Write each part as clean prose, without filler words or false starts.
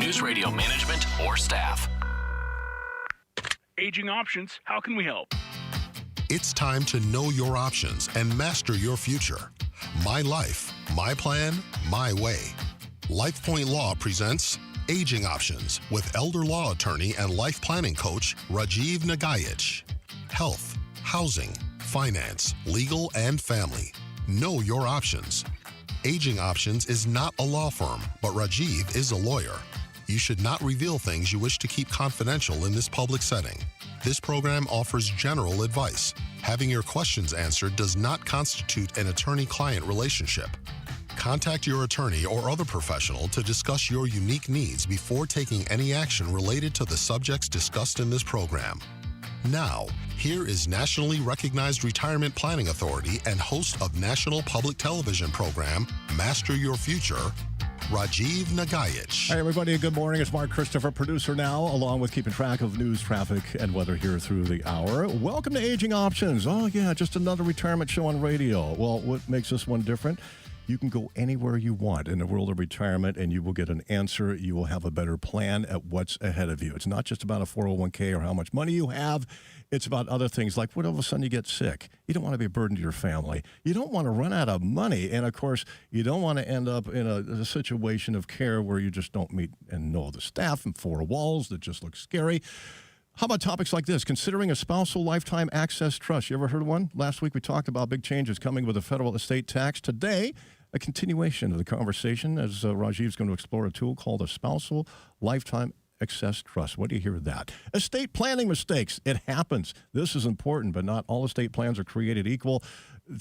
News Radio management or staff. Aging Options, how can we help? It's time to know your options and master your future. My life, my plan, my way. LifePoint Law presents Aging Options with elder law attorney and life planning coach Rajiv Nagaich. Health, housing, finance, legal, and family. Know your options. Aging Options is not a law firm, but Rajiv is a lawyer. You should not reveal things you wish to keep confidential in this public setting. This program offers general advice. Having your questions answered does not constitute an attorney-client relationship. Contact your attorney or other professional to discuss your unique needs before taking any action related to the subjects discussed in this program. Now, here is nationally recognized retirement planning authority and host of national public television program, Master Your Future, Rajiv Nagaich. Hi, everybody. Good morning. It's Mark Christopher, producer now, along with keeping track of news, traffic, and weather here through the hour. Welcome to Aging Options. Oh, yeah, just another retirement show on radio. Well, what makes this one different? You can go anywhere you want in the world of retirement, and you will get an answer. You will have a better plan at what's ahead of you. It's not just about a 401k or how much money you have. It's about other things, like what all of a sudden you get sick. You don't want to be a burden to your family. You don't want to run out of money. And, of course, you don't want to end up in a situation of care where you just don't meet and know the staff and four walls that just look scary. How about topics like this? Considering a spousal lifetime access trust. You ever heard of one? Last week we talked about big changes coming with the federal estate tax. Today, a continuation of the conversation as Rajiv's going to explore a tool called a spousal lifetime access trust. What do you hear of that? Estate planning mistakes. It happens. This is important, but not all estate plans are created equal.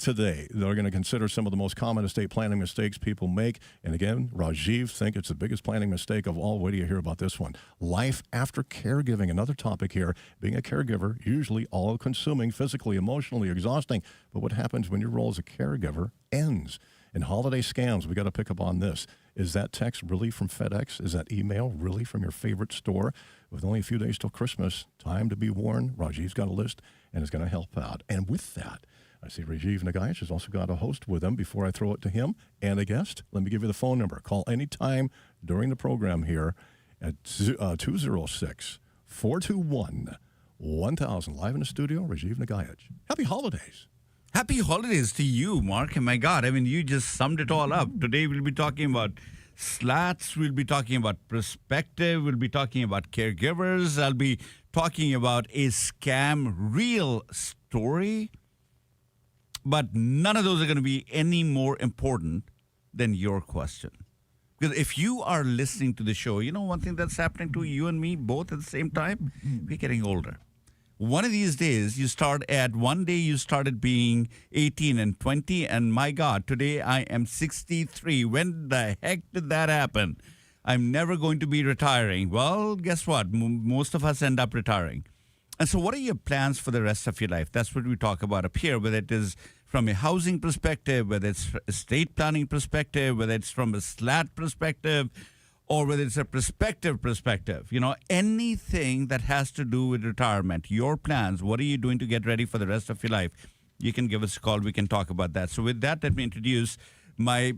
Today, they're going to consider some of the most common estate planning mistakes people make. And again, Rajiv thinks it's the biggest planning mistake of all. What do you hear about this one? Life after caregiving. Another topic here. Being a caregiver, usually all-consuming, physically, emotionally exhausting. But what happens when your role as a caregiver ends? And holiday scams, we got to pick up on this. Is that text really from FedEx? Is that email really from your favorite store? With only a few days till Christmas, time to be warned. Rajiv's got a list and is going to help out. And with that, I see Rajiv Nagaich has also got a host with him before I throw it to him and a guest. Let me give you the phone number. Call anytime during the program here at 206-421-1000. Live in the studio, Rajiv Nagaich. Happy holidays. Happy holidays to you, Mark. And my God, I mean, you just summed it all up. Today we'll be talking about slats. We'll be talking about perspective. We'll be talking about caregivers. I'll be talking about a scam real story. But none of those are going to be any more important than your question. Because if you are listening to the show, you know one thing that's happening to you and me both at the same time? We're getting older. One of these days, one day you started being 18 and 20, and my God, today I am 63. When the heck did that happen? I'm never going to be retiring. Well, guess what? Most of us end up retiring. And so what are your plans for the rest of your life? That's what we talk about up here, whether it is from a housing perspective, whether it's estate planning perspective, whether it's from a slat perspective, or whether it's a perspective, you know, anything that has to do with retirement, your plans, what are you doing to get ready for the rest of your life? You can give us a call. We can talk about that. So with that, let me introduce my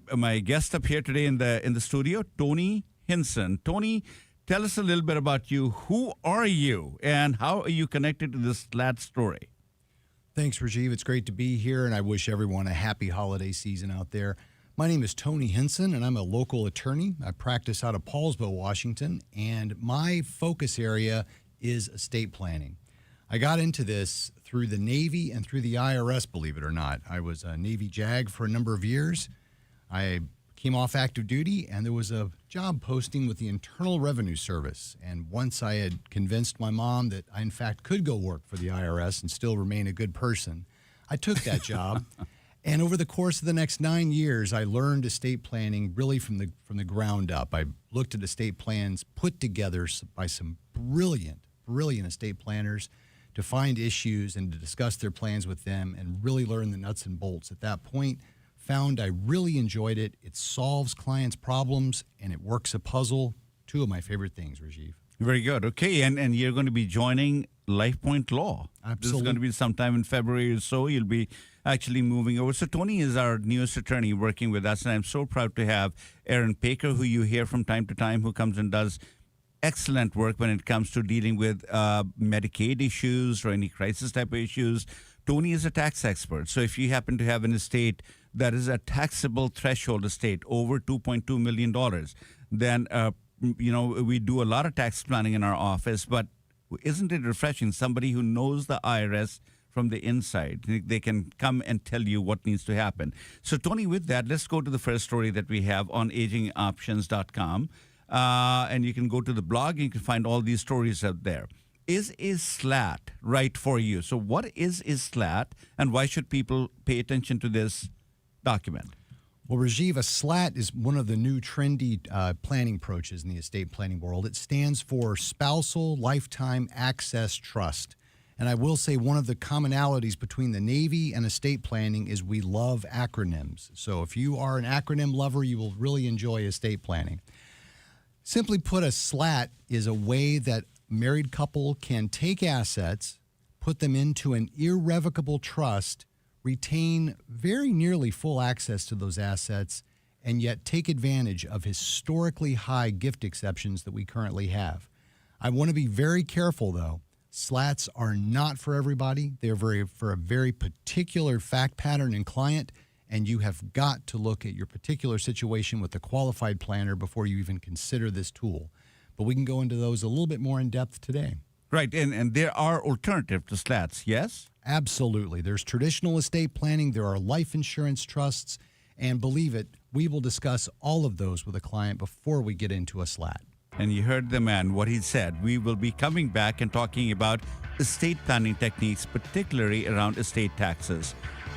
guest up here today in the studio, Tony Hinson. Tony, tell us a little bit about you. Who are you, and how are you connected to this slat story? Thanks, Rajiv. It's great to be here, and I wish everyone a happy holiday season out there. My name is Tony Hinson, and I'm a local attorney. I practice out of Paulsville, Washington, and my focus area is estate planning. I got into this through the Navy and through the IRS, believe it or not. I was a Navy JAG for a number of years. I came off active duty, and there was a job posting with the Internal Revenue Service. And once I had convinced my mom that I, in fact, could go work for the IRS and still remain a good person, I took that job. And over the course of the next 9 years, I learned estate planning really from the ground up. I looked at estate plans put together by some brilliant estate planners to find issues and to discuss their plans with them and really learn the nuts and bolts. At that point, found I really enjoyed it. It solves clients' problems, and it works a puzzle. Two of my favorite things, Rajiv. Very good. Okay, and you're going to be joining LifePoint Law. Absolutely. This is going to be sometime in February or so. You'll be actually moving over. So Tony is our newest attorney working with us, and I'm so proud to have Aaron Paker, who you hear from time to time, who comes and does excellent work when it comes to dealing with Medicaid issues or any crisis type of issues. Tony is a tax expert. So if you happen to have an estate that is a taxable threshold estate over $2.2 million, then, we do a lot of tax planning in our office. But isn't it refreshing? Somebody who knows the IRS from the inside. They can come and tell you what needs to happen. So, Tony, with that, let's go to the first story that we have on AgingOptions.com. And you can go to the blog and you can find all these stories out there. Is SLAT right for you? So what is SLAT and why should people pay attention to this document? Well, Rajiv, a SLAT is one of the new trendy planning approaches in the estate planning world. It stands for Spousal Lifetime Access Trust. And I will say one of the commonalities between the Navy and estate planning is we love acronyms. So if you are an acronym lover, you will really enjoy estate planning. Simply put, a SLAT is a way that a married couple can take assets, put them into an irrevocable trust, retain very nearly full access to those assets, and yet take advantage of historically high gift exceptions that we currently have. I want to be very careful, though. SLATs are not for everybody. They're for a very particular fact pattern and client, and you have got to look at your particular situation with a qualified planner before you even consider this tool. But we can go into those a little bit more in depth today. Right, and there are alternatives to SLATs, yes? Absolutely. There's traditional estate planning, there are life insurance trusts, and believe it, we will discuss all of those with a client before we get into a SLAT. And you heard the man, what he said. We will be coming back and talking about estate planning techniques, particularly around estate taxes,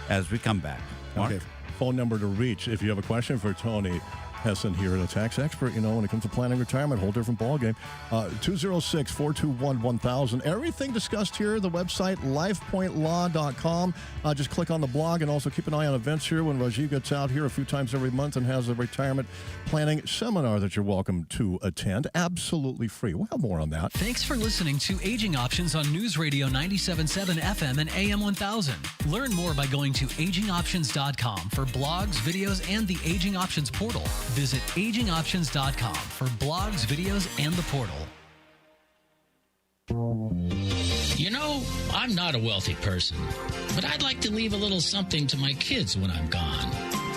as we come back. Mark? Okay, phone number to reach if you have a question for Tony Hesson here, a tax expert, when it comes to planning retirement, whole different ballgame. 206-421-1000. Everything discussed here, the website, lifepointlaw.com. Just click on the blog and also keep an eye on events here when Rajiv gets out here a few times every month and has a retirement planning seminar that you're welcome to attend. Absolutely free. We'll have more on that. Thanks for listening to Aging Options on News Radio 97.7 FM and AM 1000. Learn more by going to AgingOptions.com for blogs, videos, and the Aging Options portal. Visit AgingOptions.com for blogs, videos, and the portal. I'm not a wealthy person, but I'd like to leave a little something to my kids when I'm gone.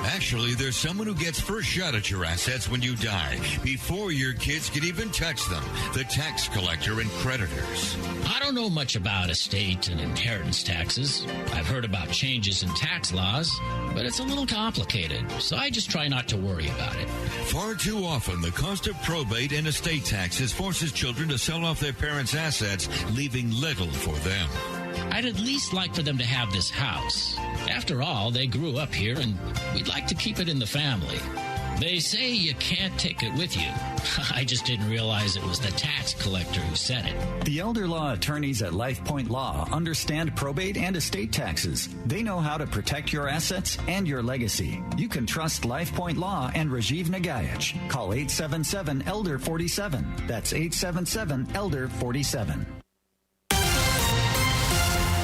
Actually, there's someone who gets first shot at your assets when you die, before your kids can even touch them, the tax collector and creditors. I don't know much about estate and inheritance taxes. I've heard about changes in tax laws, but it's a little complicated, so I just try not to worry about it. Far too often, the cost of probate and estate taxes forces children to sell off their parents' assets, leaving little for them. I'd at least like for them to have this house. After all, they grew up here, and we'd like to keep it in the family. They say you can't take it with you. I just didn't realize it was the tax collector who said it. The elder law attorneys at LifePoint Law understand probate and estate taxes. They know how to protect your assets and your legacy. You can trust LifePoint Law and Rajiv Nagaich. Call 877-ELDER-47. That's 877-ELDER-47.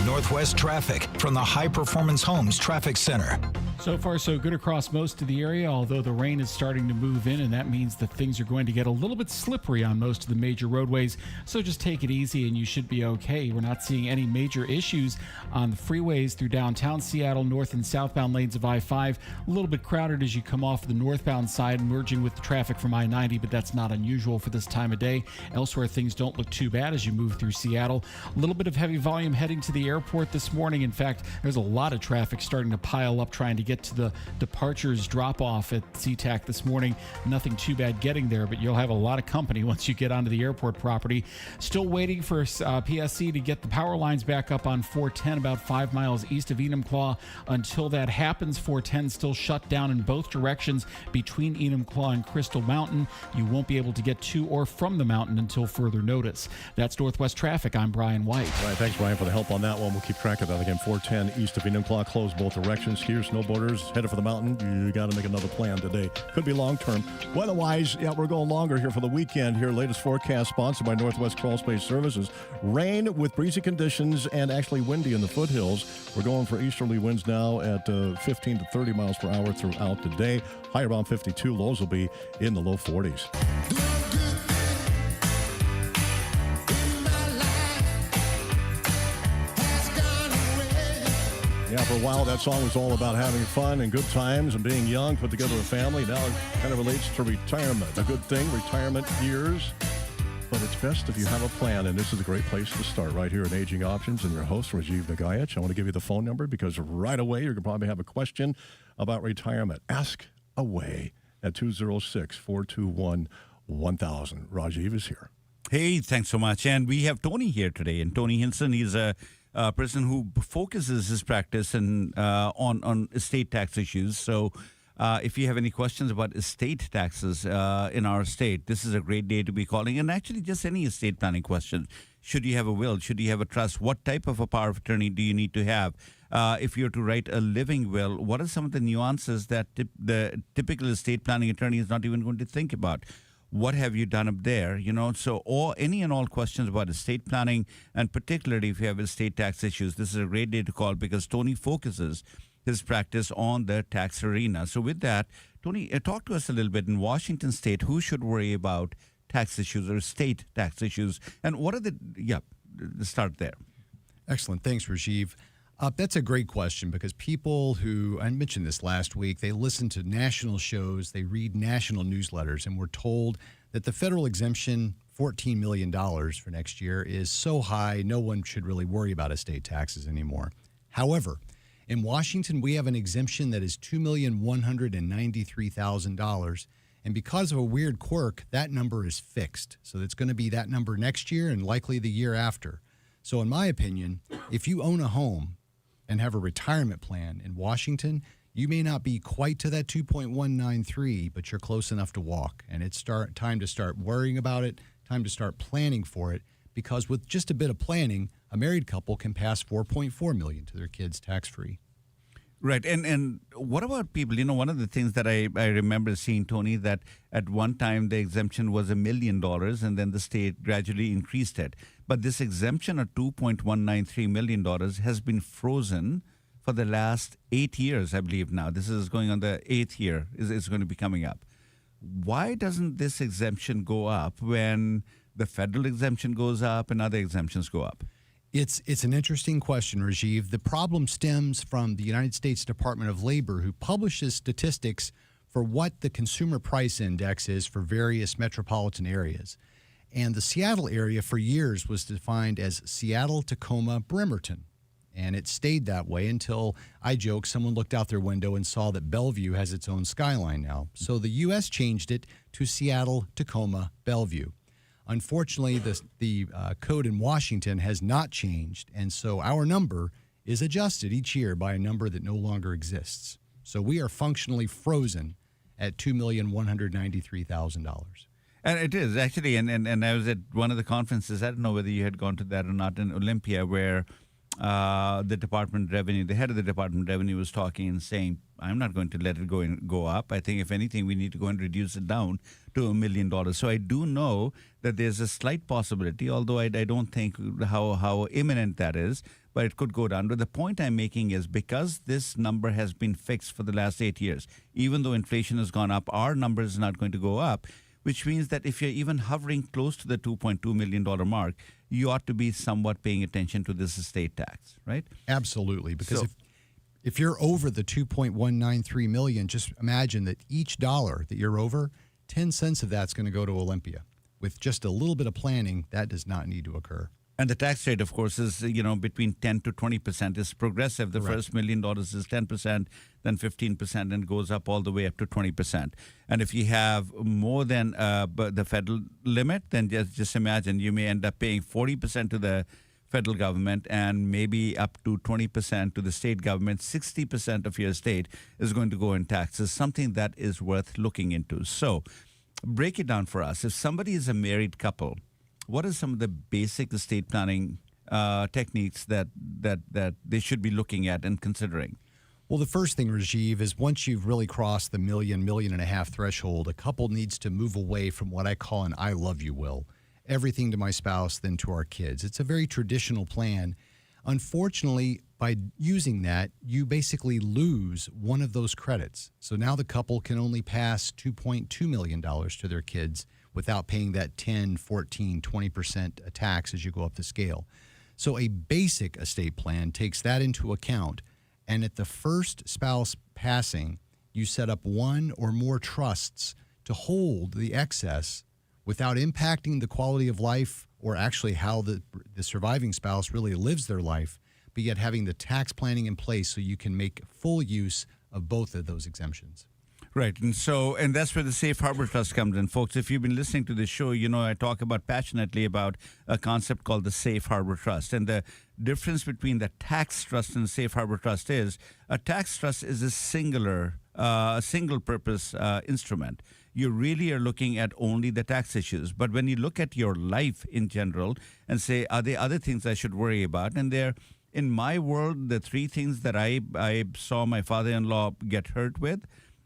Northwest traffic from the High Performance Homes Traffic Center. So far, so good across most of the area, although the rain is starting to move in, and that means that things are going to get a little bit slippery on most of the major roadways. So just take it easy and you should be okay. We're not seeing any major issues on the freeways through downtown Seattle, north and southbound lanes of I-5. A little bit crowded as you come off the northbound side, merging with the traffic from I-90, but that's not unusual for this time of day. Elsewhere, things don't look too bad as you move through Seattle. A little bit of heavy volume heading to the airport this morning. In fact, there's a lot of traffic starting to pile up trying to get to the departures drop-off at SeaTac this morning. Nothing too bad getting there, but you'll have a lot of company once you get onto the airport property. Still waiting for PSC to get the power lines back up on 410 about 5 miles east of Enumclaw. Until that happens, 410 still shut down in both directions between Enumclaw and Crystal Mountain. You won't be able to get to or from the mountain until further notice. That's Northwest Traffic. I'm Brian White. All right, thanks, Brian, for the help on that one. We'll keep track of that. Again, 410 east of Enumclaw, closed both directions. Skiers, snowboarders, headed for the mountain. You got to make another plan today. Could be long-term. Weather-wise, yeah, we're going longer here for the weekend here. Latest forecast sponsored by Northwest Crawl Space Services. Rain with breezy conditions and actually windy in the foothills. We're going for easterly winds now at 15 to 30 miles per hour throughout the day. High around 52. Lows will be in the low 40s. For a while, that song was all about having fun and good times and being young, put together a family. Now it kind of relates to retirement. A good thing, retirement years. But it's best if you have a plan, and this is a great place to start right here at Aging Options. And your host, Rajiv Nagaich. I want to give you the phone number because right away you're going to probably have a question about retirement. Ask away at 206-421-1000. Rajiv is here. Hey, thanks so much. And we have Tony here today. And Tony Hinson, he's a person who focuses his practice on estate tax issues. So if you have any questions about estate taxes in our state, this is a great day to be calling. And actually, just any estate planning questions. Should you have a will? Should you have a trust? What type of a power of attorney do you need to have? If you're to write a living will, what are some of the nuances that the typical estate planning attorney is not even going to think about? What have you done up there? So any and all questions about estate planning, and particularly if you have estate tax issues, this is a great day to call because Tony focuses his practice on the tax arena. So with that, Tony, talk to us a little bit. In Washington State, who should worry about tax issues or estate tax issues? And what are start there. Excellent. Thanks, Rajiv. That's a great question because people who, I mentioned this last week, they listen to national shows, they read national newsletters, and we're told that the federal exemption, $14 million for next year, is so high, no one should really worry about estate taxes anymore. However, in Washington, we have an exemption that is $2,193,000. And because of a weird quirk, that number is fixed. So it's going to be that number next year and likely the year after. So in my opinion, if you own a home and have a retirement plan in Washington, you may not be quite to that 2.193, but you're close enough to walk. And it's time to start worrying about it, time to start planning for it, because with just a bit of planning, a married couple can pass $4.4 million to their kids tax-free. Right. And what about people? One of the things that I remember seeing, Tony, that at one time the exemption was $1 million and then the state gradually increased it. But this exemption of $2.193 million has been frozen for the last 8 years, I believe now. This is going on the 8th year. It's going to be coming up. Why doesn't this exemption go up when the federal exemption goes up and other exemptions go up? It's an interesting question, Rajiv. The problem stems from the United States Department of Labor, who publishes statistics for what the consumer price index is for various metropolitan areas. And the Seattle area for years was defined as Seattle, Tacoma, Bremerton. And it stayed that way until, I joke, someone looked out their window and saw that Bellevue has its own skyline now. So the U.S. changed it to Seattle, Tacoma, Bellevue. Unfortunately, the code in Washington has not changed, and so our number is adjusted each year by a number that no longer exists. So we are functionally frozen at $2,193,000. And it is, actually, and I was at one of the conferences, I don't know whether you had gone to that or not, in Olympia, where the Department of Revenue, the head of the Department of Revenue was talking and saying, I'm not going to let it go up. I think, if anything, we need to go and reduce it down to $1 million. So I do know that there's a slight possibility, although I don't think how imminent that is, but it could go down. But the point I'm making is because this number has been fixed for the last 8 years, even though inflation has gone up, our number is not going to go up, which means that if you're even hovering close to the $2.2 million mark, you ought to be somewhat paying attention to this estate tax, right? Absolutely, because if you're over the $2.193 million, just imagine that each dollar that you're over, 10 cents of that's going to go to Olympia. With just a little bit of planning, that does not need to occur. And the tax rate, of course, is between 10 to 20%. It's progressive. The first $1 million is 10%, then 15%, and goes up all the way up to 20%. And if you have more than the federal limit, then just imagine you may end up paying 40% to the federal government and maybe up to 20% to the state government. 60% of your estate is going to go in taxes, something that is worth looking into. So break it down for us. If somebody is a married couple, what are some of the basic estate planning techniques that they should be looking at and considering? Well, the first thing, Rajiv, is once you've really crossed the $1.5 million threshold, a couple needs to move away from what I call an I love you will. Everything to my spouse, then to our kids. It's a very traditional plan. Unfortunately, by using that, you basically lose one of those credits. So now the couple can only pass $2.2 million to their kids without paying that 10, 14, 20% tax as you go up the scale. So a basic estate plan takes that into account, And at the first spouse passing, you set up one or more trusts to hold the excess without impacting the quality of life or actually how the surviving spouse really lives their life, but yet having the tax planning in place so you can make full use of both of those exemptions. Right. And that's where the Safe Harbor Trust comes in. Folks, if you've been listening to this show, you know I talk passionately about a concept called the Safe Harbor Trust. And the difference between the tax trust and the Safe Harbor Trust is a tax trust is a single-purpose instrument. You really are looking at only the tax issues. But when you look at your life in general and say, are there other things I should worry about? And in my world, the three things that I saw my father-in-law get hurt with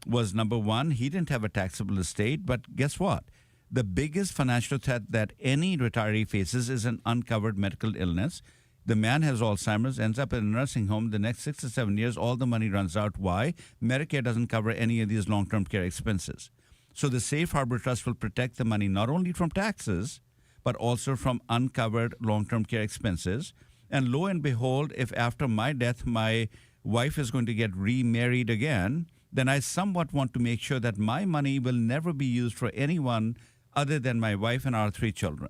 was, number one, he didn't have a taxable estate, but guess what? The biggest financial threat that any retiree faces is an uncovered medical illness. The man has Alzheimer's, ends up in a nursing home. The next 6 to 7 years, all the money runs out. Why? Medicare doesn't cover any of these long-term care expenses. So the Safe Harbor Trust will protect the money not only from taxes, but also from uncovered long-term care expenses. And lo and behold, if after my death, my wife is going to get remarried again, then I somewhat want to make sure that my money will never be used for anyone other than my wife and our 3 children.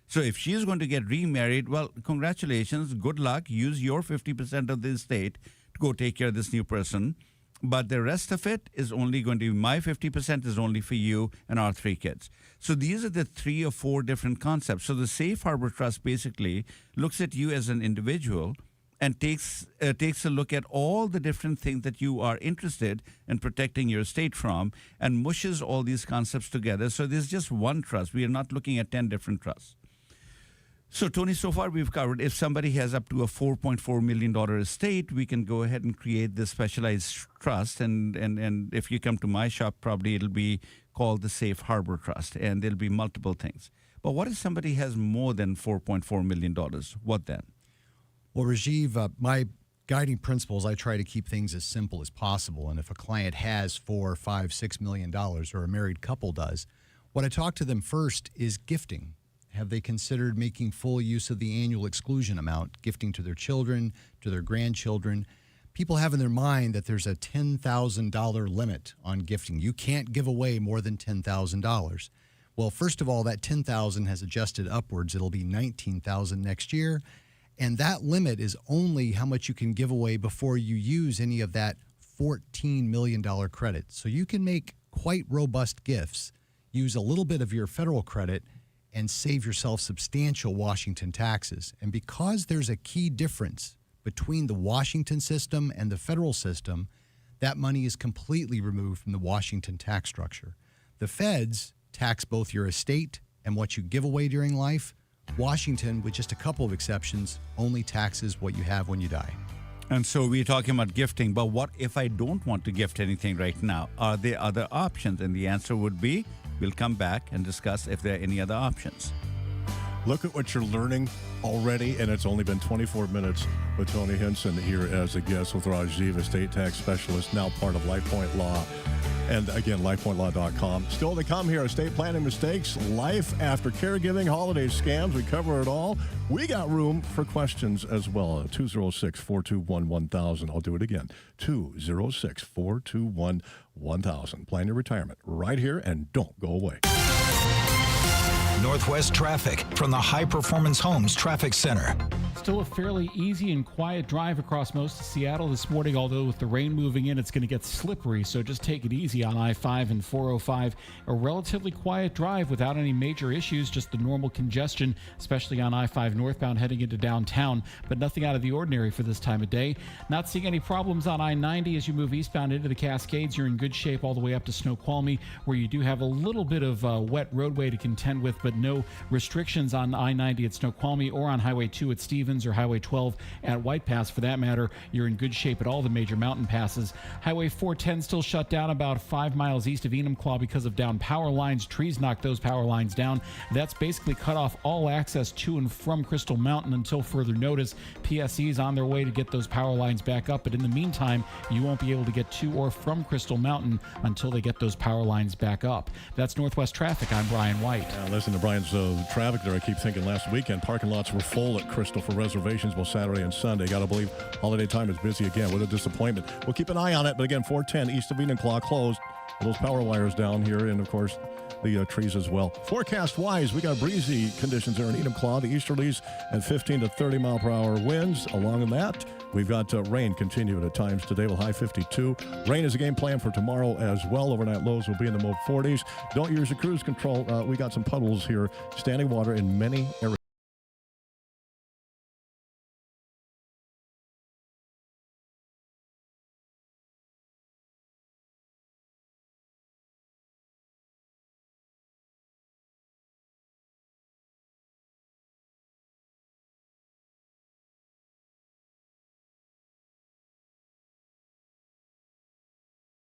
So if she's going to get remarried, well, congratulations, good luck. Use your 50% of the estate to go take care of this new person. But the rest of it is only going to be my 50% is only for you and our 3 kids. So these are the 3 or 4 different concepts. So the Safe Harbor Trust basically looks at you as an individual and takes a look at all the different things that you are interested in protecting your estate from and mushes all these concepts together. So there's just one trust. We are not looking at 10 different trusts. So, Tony, so far we've covered if somebody has up to a $4.4 million estate, we can go ahead and create this specialized trust. And if you come to my shop, probably it'll be called the Safe Harbor Trust, and there'll be multiple things. But what if somebody has more than $4.4 million? What then? Well, Rajiv, my guiding principles, I try to keep things as simple as possible. And if a client has $4, $5, $6 million, or a married couple does, what I talk to them first is gifting. Have they considered making full use of the annual exclusion amount, gifting to their children, to their grandchildren? People have in their mind that there's a $10,000 limit on gifting. You can't give away more than $10,000. Well, first of all, that $10,000 has adjusted upwards. It'll be $19,000 next year. And that limit is only how much you can give away before you use any of that $14 million credit. So you can make quite robust gifts, use a little bit of your federal credit, and save yourself substantial Washington taxes. And because there's a key difference between the Washington system and the federal system, that money is completely removed from the Washington tax structure. The feds tax both your estate and what you give away during life. Washington, with just a couple of exceptions, only taxes what you have when you die. And so we're talking about gifting, but what if I don't want to gift anything right now? Are there other options? And the answer would be, we'll come back and discuss if there are any other options. Look at what you're learning already, and it's only been 24 minutes with Tony Hinson here as a guest with Rajiv, estate tax specialist, now part of LifePoint Law. And again, lifepointlaw.com. Still to come here, estate planning mistakes, life after caregiving, holiday scams. We cover it all. We got room for questions as well. 206-421-1000. I'll do it again. 206-421-1000. Plan your retirement right here, and don't go away. Northwest traffic from the High Performance Homes Traffic Center. Still a fairly easy and quiet drive across most of Seattle this morning, although with the rain moving in, it's going to get slippery, so just take it easy on I-5 and 405. A relatively quiet drive without any major issues, just the normal congestion, especially on I-5 northbound heading into downtown, but nothing out of the ordinary for this time of day. Not seeing any problems on I-90 as you move eastbound into the Cascades. You're in good shape all the way up to Snoqualmie, where you do have a little bit of wet roadway to contend with, but no restrictions on I-90 at Snoqualmie or on Highway 2 at Stevens or Highway 12 at White Pass. For that matter, you're in good shape at all the major mountain passes. Highway 410 still shut down about 5 miles east of Enumclaw because of down power lines. Trees knocked those power lines down. That's basically cut off all access to and from Crystal Mountain until further notice. PSE's on their way to get those power lines back up, but in the meantime, you won't be able to get to or from Crystal Mountain until they get those power lines back up. That's Northwest Traffic. I'm Brian White. Listen to Brian's traffic there. I keep thinking last weekend parking lots were full at Crystal for reservations both Saturday and Sunday. Got to believe holiday time is busy again. What a disappointment. We'll keep an eye on it, but again, 410 east of Enumclaw closed. Those power wires down here, and of course, the trees as well. Forecast-wise, we got breezy conditions there in Enumclaw. The easterlies and 15 to 30 mile per hour winds. Along in that, we've got rain continuing at times today with high 52. Rain is a game plan for tomorrow as well. Overnight lows will be in the mid-40s. Don't use your cruise control. We got some puddles here, standing water in many areas.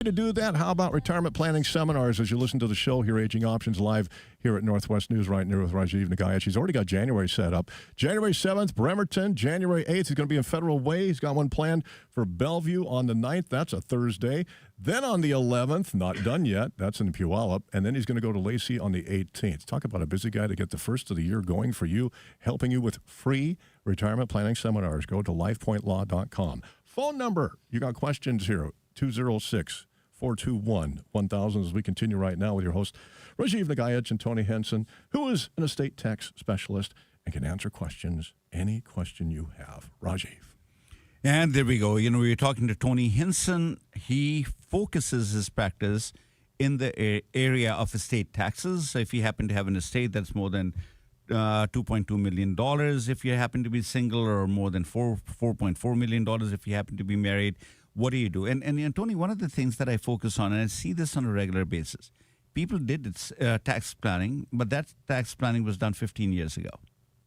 To do that, how about retirement planning seminars as you listen to the show here, Aging Options Live here at Northwest News right near with Rajiv Nagaich. He's already got January set up. January 7th, Bremerton. January 8th, he's going to be in Federal Way. He's got one planned for Bellevue on the 9th. That's a Thursday. Then on the 11th, not done yet. That's in Puyallup. And then he's going to go to Lacey on the 18th. Talk about a busy guy to get the first of the year going for you, helping you with free retirement planning seminars. Go to lifepointlaw.com. Phone number, you got questions here, 206-421-1000 as we continue right now with your host, Rajiv Nagaich and Tony Henson, who is an estate tax specialist and can answer questions, any question you have. Rajiv. And there we go. You know, we were talking to Tony Henson. He focuses his practice in the area of estate taxes. So if you happen to have an estate that's more than $2.2 million, if you happen to be single, or more than $4.4 million if you happen to be married, what do you do? And Tony, one of the things that I focus on, and I see this on a regular basis, people did tax planning, but that tax planning was done 15 years ago,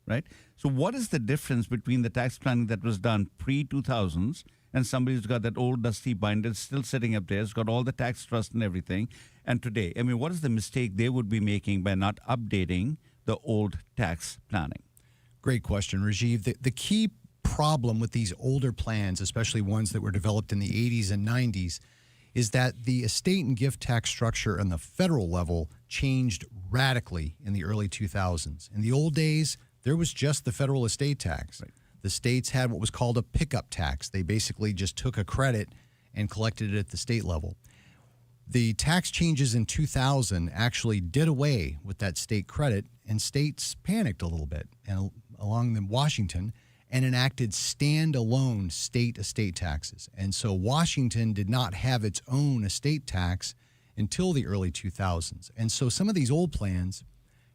right? So what is the difference between the tax planning that was done pre-2000s and somebody who's got that old dusty binder still sitting up there, has got all the tax trust and everything, and today? I mean, what is the mistake they would be making by not updating the old tax planning? Great question, Rajiv. The key problem with these older plans, especially ones that were developed in the 80s and 90s, is that the estate and gift tax structure on the federal level changed radically in the early 2000s. In the old days, there was just the federal estate tax. Right. The states had what was called a pickup tax. They basically just took a credit and collected it at the state level. The tax changes in 2000 actually did away with that state credit, and states panicked a little bit, and along in Washington, and enacted standalone state estate taxes. And so Washington did not have its own estate tax until the early 2000s. And so some of these old plans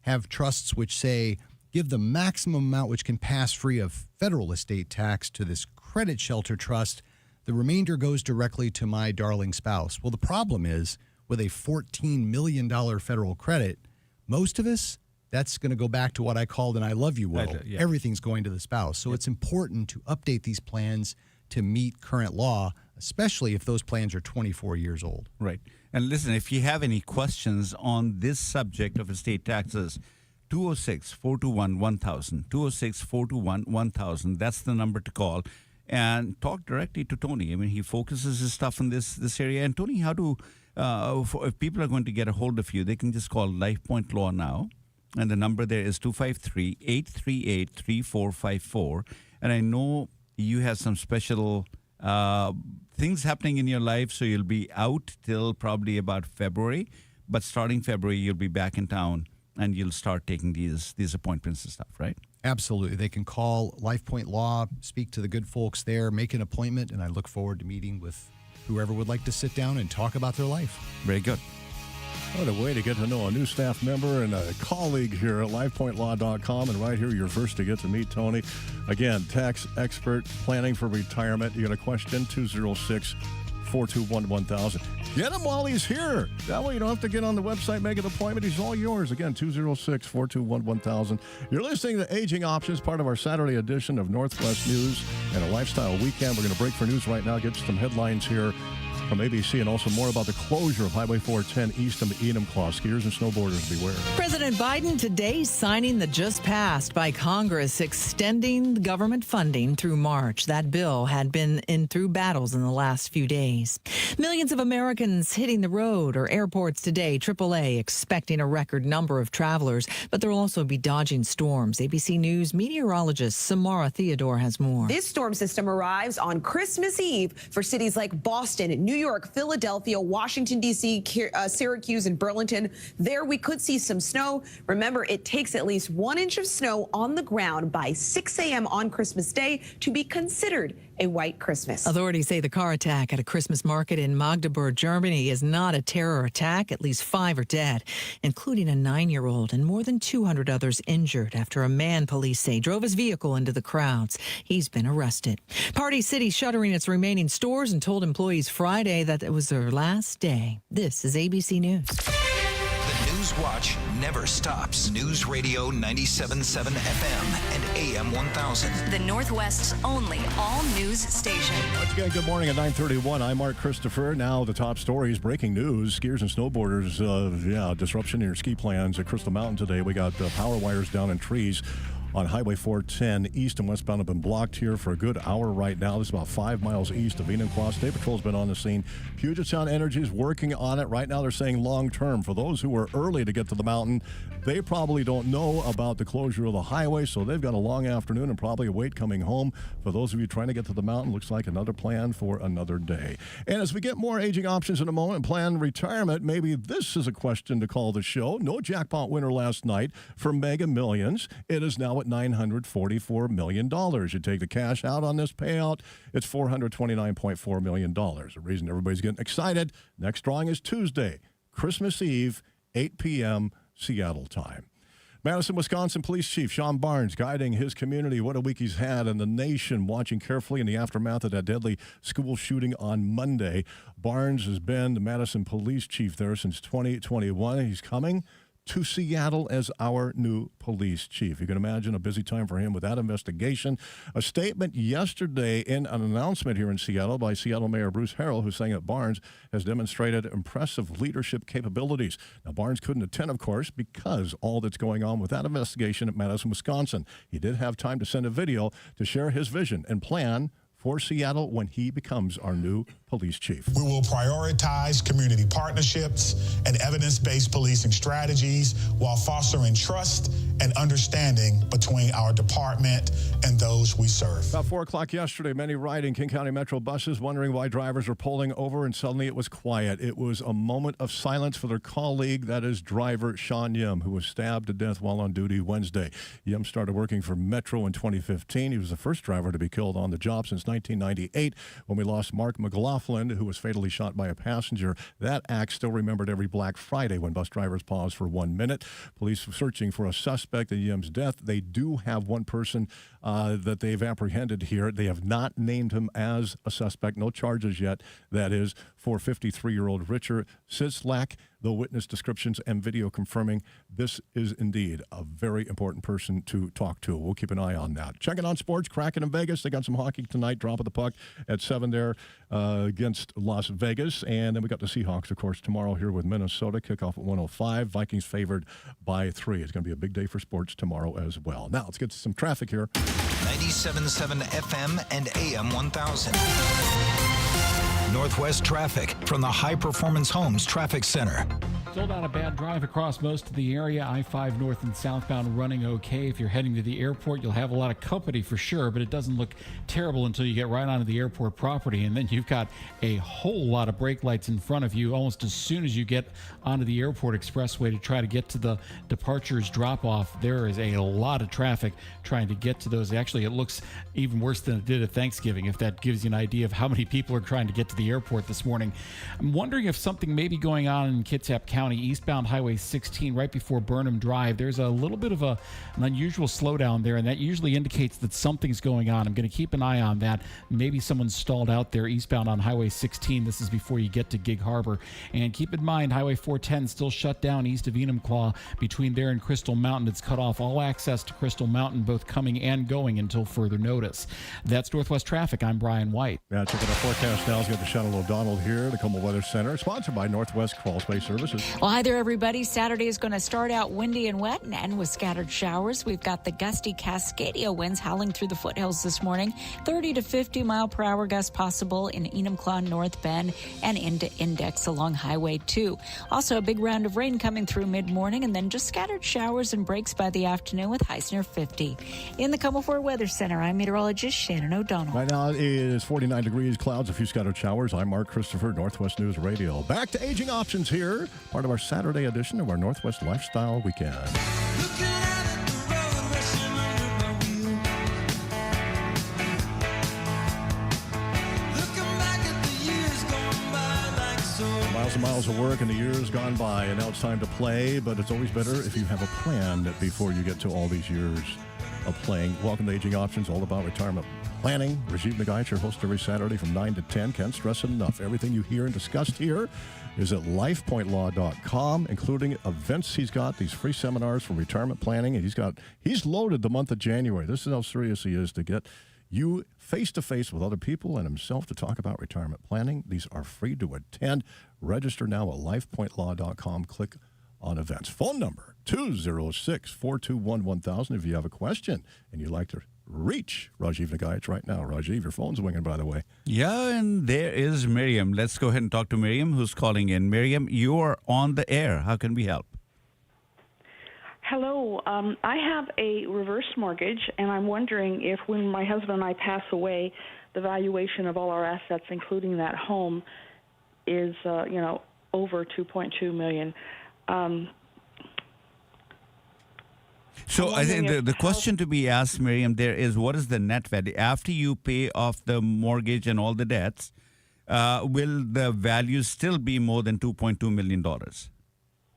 have trusts which say, give the maximum amount which can pass free of federal estate tax to this credit shelter trust. The remainder goes directly to my darling spouse. Well, the problem is, with a $14 million federal credit, most of us, that's going to go back to what I called an I love you will. Yeah. Everything's going to the spouse. So it's important to update these plans to meet current law, especially if those plans are 24 years old. Right. And listen, if you have any questions on this subject of estate taxes, 206-421-1000, 206-421-1000, that's the number to call. And talk directly to Tony. I mean, he focuses his stuff in this area. And Tony, how do, if people are going to get a hold of you, they can just call LifePoint Law now. And the number there is 253-838-3454. And I know you have some special things happening in your life, so you'll be out till probably about February. But starting February, you'll be back in town, and you'll start taking these appointments and stuff, right? Absolutely. They can call LifePoint Law, speak to the good folks there, make an appointment, and I look forward to meeting with whoever would like to sit down and talk about their life. Very good. What a way to get to know a new staff member and a colleague here at lifepointlaw.com. And right here, you're first to get to meet Tony. Again, tax expert, planning for retirement. You got a question? 206-421-1000. Get him while he's here. That way you don't have to get on the website, make an appointment. He's all yours. Again, 206-421-1000. You're listening to Aging Options, part of our Saturday edition of Northwest News and a Lifestyle Weekend. We're going to break for news right now, get some headlines here. from ABC, and also more about the closure of Highway 410 east of Enumclaw. Skiers and snowboarders beware. President Biden today signing the just passed by Congress extending government funding through March. That bill had been through battles in the last few days. Millions of Americans hitting the road or airports today. AAA expecting a record number of travelers, but there will also be dodging storms. ABC News meteorologist Samara Theodore has more. This storm system arrives on Christmas Eve for cities like Boston, New York, Philadelphia, Washington, D.C., Syracuse, and Burlington. There we could see some snow. Remember, it takes at least 1 inch of snow on the ground by 6 a.m. on Christmas Day to be considered a white Christmas. Authorities say the car attack at a Christmas market in Magdeburg, Germany is not a terror attack. At least 5 are dead, including a 9-year-old, and more than 200 others injured after a man, police say, drove his vehicle into the crowds. He's been arrested. Party City shuttering its remaining stores and told employees Friday that it was their last day. This is ABC News. The News Watch never stops. News Radio 97.7 FM and AM 1000. The Northwest's only all-news station. Once again, good morning at 9:31. I'm Mark Christopher. Now the top stories, breaking news. Skiers and snowboarders, disruption in your ski plans at Crystal Mountain today. We got power wires down in trees on Highway 410 east and westbound have been blocked here for a good hour right now. This is about 5 miles east of Enumclaw. State Patrol's been on the scene. Puget Sound Energy is working on it. Right now they're saying long term. For those who were early to get to the mountain, they probably don't know about the closure of the highway, so they've got a long afternoon and probably a wait coming home. For those of you trying to get to the mountain, looks like another plan for another day. And as we get more aging options in a moment, plan retirement, maybe this is a question to call the show. No jackpot winner last night for Mega Millions. It is now at $944 million. You take the cash out on this payout, it's $429.4 million. The reason everybody's getting excited, next drawing is Tuesday, Christmas Eve, 8 p.m. Seattle time. Madison, Wisconsin Police Chief Sean Barnes guiding his community. What a week he's had, and the nation watching carefully in the aftermath of that deadly school shooting on Monday. Barnes has been the Madison Police Chief there since 2021. He's coming to Seattle as our new police chief. You can imagine a busy time for him with that investigation. A statement yesterday in an announcement here in Seattle by Seattle Mayor Bruce Harrell, who's saying that Barnes has demonstrated impressive leadership capabilities. Now, Barnes couldn't attend, of course, because all that's going on with that investigation at Madison, Wisconsin. He did have time to send a video to share his vision and plan for Seattle when he becomes our new police chief. We will prioritize community partnerships and evidence-based policing strategies while fostering trust and understanding between our department and those we serve. About 4 o'clock yesterday, many riding King County Metro buses wondering why drivers were pulling over, and suddenly it was quiet. It was a moment of silence for their colleague, that is driver Sean Yim, who was stabbed to death while on duty Wednesday. Yim started working for Metro in 2015. He was the first driver to be killed on the job since 1998 when we lost Mark McLaughlin, who was fatally shot by a passenger. That act still remembered every Black Friday when bus drivers paused for 1 minute. Police were searching for a suspect in Yim's death. They do have one person that they've apprehended here. They have not named him as a suspect. No charges yet. That is for 53-year-old Richard Sislak. The witness descriptions and video confirming this is indeed a very important person to talk to. We'll keep an eye on that. Checking on sports, Kraken in Vegas. They got some hockey tonight. Drop of the puck at 7 there against Las Vegas. And then we got the Seahawks, of course, tomorrow here with Minnesota. Kickoff at 1:05. Vikings favored by 3. It's going to be a big day for sports tomorrow as well. Now, let's get to some traffic here. 97.7 FM and AM 1000. Northwest traffic from the High Performance Homes Traffic Center. Still not a bad drive across most of the area. I-5 north and southbound running okay. If you're heading to the airport, you'll have a lot of company for sure, but it doesn't look terrible until you get right onto the airport property, and then you've got a whole lot of brake lights in front of you almost as soon as you get onto the airport expressway to try to get to the departures drop-off. There is a lot of traffic trying to get to those. Actually, it looks even worse than it did at Thanksgiving, if that gives you an idea of how many people are trying to get to the airport this morning. I'm wondering if something may be going on in Kitsap County. County, eastbound Highway 16, right before Burnham Drive. There's a little bit of an unusual slowdown there, and that usually indicates that something's going on. I'm going to keep an eye on that. Maybe someone's stalled out there eastbound on Highway 16. This is before you get to Gig Harbor. And keep in mind, Highway 410 still shut down east of Enumclaw. Between there and Crystal Mountain, it's cut off all access to Crystal Mountain, both coming and going, until further notice. That's Northwest Traffic. I'm Brian White. Yeah, checking our forecast now. We've got the Shannon O'Donnell here, the Como Weather Center, sponsored by Northwest Crawl Space Services. Well, hi there, everybody. Saturday is going to start out windy and wet and end with scattered showers. We've got the gusty Cascadia winds howling through the foothills this morning. 30 to 50 mile per hour gusts possible in Enumclaw, North Bend, and into Index along Highway 2. Also, a big round of rain coming through mid-morning, and then just scattered showers and breaks by the afternoon with highs near 50. In the Como Weather Center, I'm meteorologist Shannon O'Donnell. Right now it is 49 degrees, clouds, a few scattered showers. I'm Mark Christopher, Northwest News Radio. Back to Aging Options here, part of our Saturday edition of our Northwest Lifestyle Weekend. Miles and miles of work and the years gone by, and now it's time to play, but it's always better if you have a plan before you get to all these years of playing. Welcome to Aging Options, all about retirement planning. Rajiv Nagaich, your host every Saturday from 9 to 10. Can't stress it enough. Everything you hear and discussed here is at lifepointlaw.com, including events he's got, these free seminars for retirement planning, and he's loaded the month of January. This is how serious he is to get you face-to-face with other people and himself to talk about retirement planning. These are free to attend. Register now at lifepointlaw.com. Click on events. Phone number 206-421-1000 if you have a question and you'd like to reach Rajiv Nagaich right now. Rajiv, your phone's ringing, by the way. Yeah, and there is Miriam. Let's go ahead and talk to Miriam, who's calling in. Miriam, you are on the air. How can we help? Hello. I have a reverse mortgage, and I'm wondering if when my husband and I pass away, the valuation of all our assets, including that home, is, over $2.2 million. So I think the question to be asked, Miriam, there is, what is the net value? After you pay off the mortgage and all the debts, will the value still be more than $2.2 million?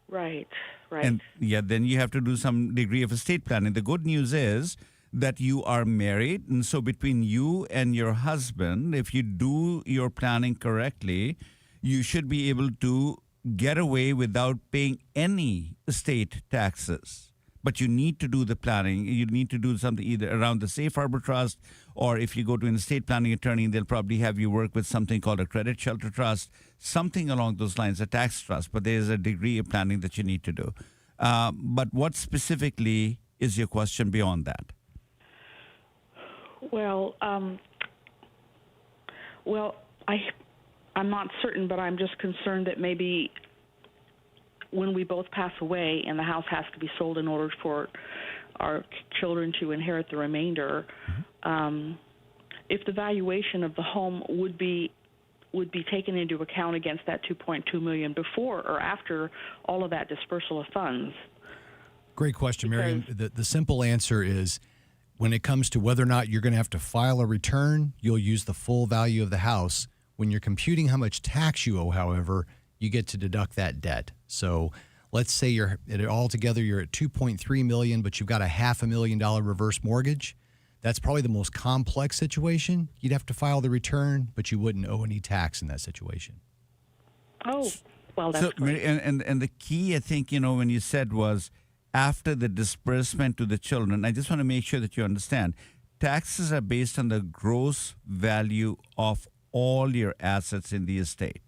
Right. And then you have to do some degree of estate planning. The good news is that you are married, and so between you and your husband, if you do your planning correctly, you should be able to get away without paying any estate taxes. But you need to do the planning. You need to do something either around the Safe Harbor Trust, or if you go to an estate planning attorney, they'll probably have you work with something called a credit shelter trust, something along those lines, a tax trust. But there's a degree of planning that you need to do. But what specifically is your question beyond that? Well, I'm not certain, but I'm just concerned that maybe when we both pass away and the house has to be sold in order for our children to inherit the remainder, if the valuation of the home would be taken into account against that $2.2 million before or after all of that dispersal of funds. Great question, Miriam. The simple answer is, when it comes to whether or not you're going to have to file a return, you'll use the full value of the house. When you're computing how much tax you owe, however, you get to deduct that debt. So let's say you're at $2.3 million, but you've got a $500,000 reverse mortgage. That's probably the most complex situation. You'd have to file the return, but you wouldn't owe any tax in that situation. Oh, well, that's great. And the key, I think, when you said was after the disbursement to the children, I just want to make sure that you understand, taxes are based on the gross value of all your assets in the estate.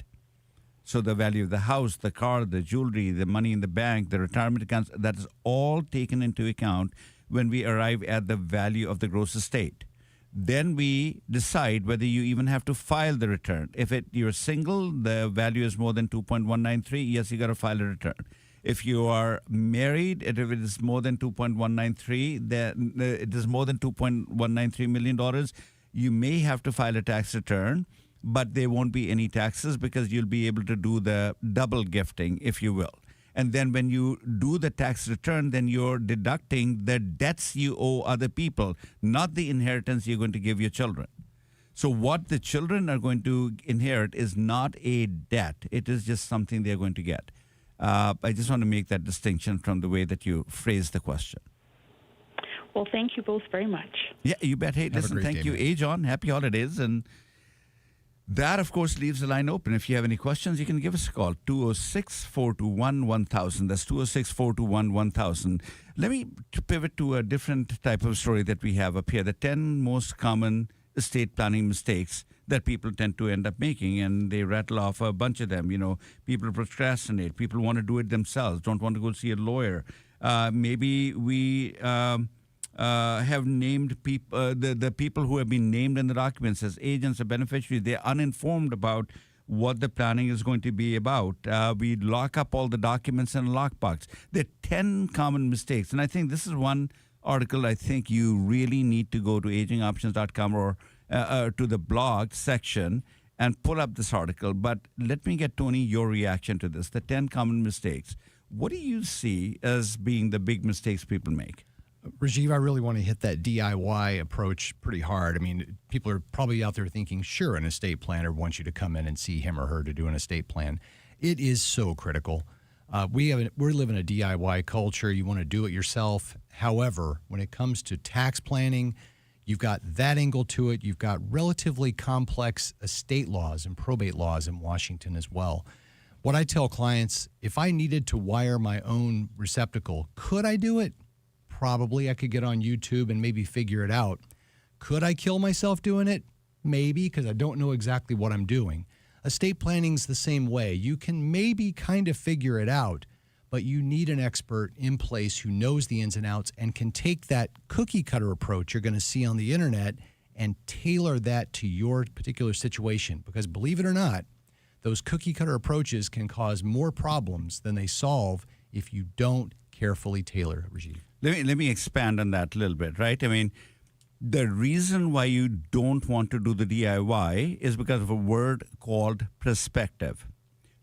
So the value of the house, the car, the jewelry, the money in the bank, the retirement accounts, that is all taken into account when we arrive at the value of the gross estate. Then we decide whether you even have to file the return. If you're single, the value is more than 2.193, yes, you got to file a return. If you are married, if it is more than 2.193, then it is more than $2.193 million, you may have to file a tax return, but there won't be any taxes because you'll be able to do the double gifting, if you will. And then when you do the tax return, then you're deducting the debts you owe other people, not the inheritance you're going to give your children. So what the children are going to inherit is not a debt. It is just something they're going to get. I just want to make that distinction from the way that you phrase the question. Well, thank you both very much. Yeah, you bet. Hey, listen, thank you, Ajon. Happy holidays. And that, of course, leaves the line open. If you have any questions, you can give us a call, 206-421-1000. That's 206-421-1000. Let me pivot to a different type of story that we have up here, the 10 most common estate planning mistakes that people tend to end up making, and they rattle off a bunch of them. You know, people procrastinate. People want to do it themselves, don't want to go see a lawyer. Maybe we have named people, the people who have been named in the documents as agents or beneficiaries, they're uninformed about what the planning is going to be about. We lock up all the documents in a lockbox. There are 10 common mistakes, and I think this is one article I think you really need to go to AgingOptions.com or to the blog section and pull up this article. But let me get, Tony, your reaction to this, the 10 common mistakes. What do you see as being the big mistakes people make? Rajiv, I really want to hit that DIY approach pretty hard. I mean, people are probably out there thinking, sure, an estate planner wants you to come in and see him or her to do an estate plan. It is so critical. We're living a DIY culture. You want to do it yourself. However, when it comes to tax planning, you've got that angle to it. You've got relatively complex estate laws and probate laws in Washington as well. What I tell clients, if I needed to wire my own receptacle, could I do it? Probably. I could get on YouTube and maybe figure it out. Could I kill myself doing it? Maybe, because I don't know exactly what I'm doing. Estate planning's the same way. You can maybe kind of figure it out, but you need an expert in place who knows the ins and outs and can take that cookie cutter approach you're going to see on the internet and tailor that to your particular situation. Because believe it or not, those cookie cutter approaches can cause more problems than they solve if you don't carefully tailor it, Rajiv. Let me expand on that a little bit, right? I mean, the reason why you don't want to do the DIY is because of a word called perspective.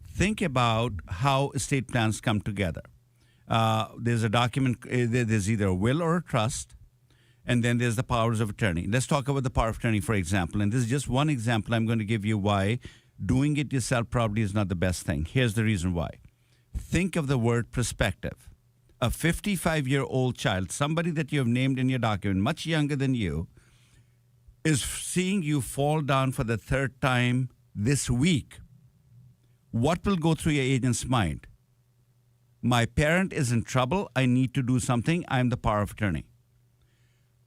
Think about how estate plans come together. There's a document, there's either a will or a trust, and then there's the powers of attorney. Let's talk about the power of attorney, for example. And this is just one example I'm going to give you why doing it yourself probably is not the best thing. Here's the reason why. Think of the word perspective. A 55-year-old child, somebody that you have named in your document, much younger than you, is seeing you fall down for the third time this week. What will go through your agent's mind? My parent is in trouble. I need to do something. I'm the power of attorney.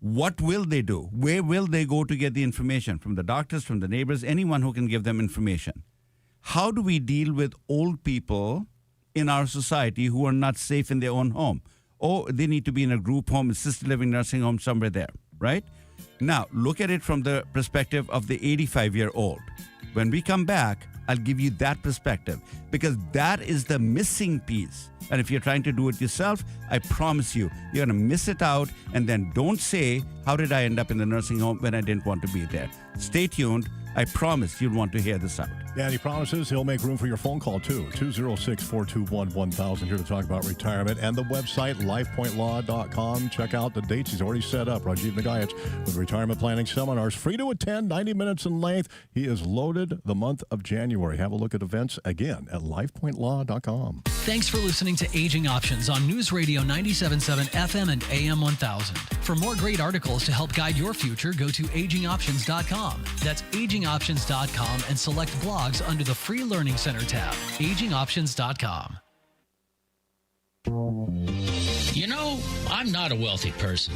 What will they do? Where will they go to get the information? From the doctors, from the neighbors, anyone who can give them information. How do we deal with old people in our society who are not safe in their own home? Oh, they need to be in a group home, assisted living, nursing home, somewhere there, right? Now, look at it from the perspective of the 85-year-old. When we come back, I'll give you that perspective because that is the missing piece. And if you're trying to do it yourself, I promise you, you're going to miss it out. And then don't say, how did I end up in the nursing home when I didn't want to be there? Stay tuned. I promise you'll want to hear this out. Yeah, and he promises he'll make room for your phone call, too. 206-421-1000 here to talk about retirement. And the website, lifepointlaw.com. Check out the dates he's already set up. Rajiv Nagaich with retirement planning seminars. Free to attend, 90 minutes in length. He is loaded the month of January. Have a look at events again at lifepointlaw.com. Thanks for listening to Aging Options on News Radio 97.7 FM and AM 1000. For more great articles to help guide your future, go to AgingOptions.com. That's AgingOptions.com and select blogs under the free Learning Center tab. AgingOptions.com. You know, I'm not a wealthy person,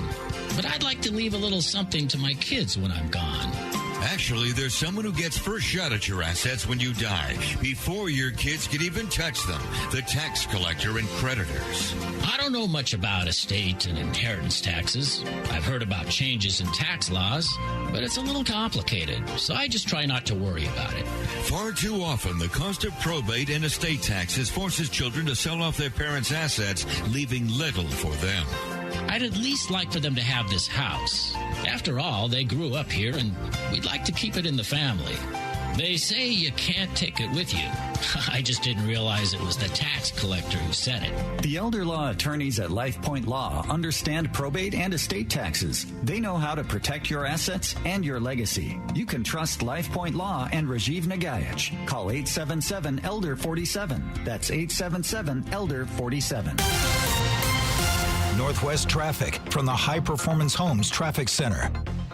but I'd like to leave a little something to my kids when I'm gone. Actually, there's someone who gets first shot at your assets when you die, before your kids can even touch them, the tax collector and creditors. I don't know much about estate and inheritance taxes. I've heard about changes in tax laws, but it's a little complicated, so I just try not to worry about it. Far too often, the cost of probate and estate taxes forces children to sell off their parents' assets, leaving little for them. I'd at least like for them to have this house. After all, they grew up here, and we'd like to keep it in the family. They say you can't take it with you. I just didn't realize it was the tax collector who said it. The elder law attorneys at LifePoint Law understand probate and estate taxes. They know how to protect your assets and your legacy. You can trust LifePoint Law and Rajiv Nagaich. Call 877-ELDER-47. That's 877-ELDER-47. Northwest traffic from the High Performance Homes Traffic Center.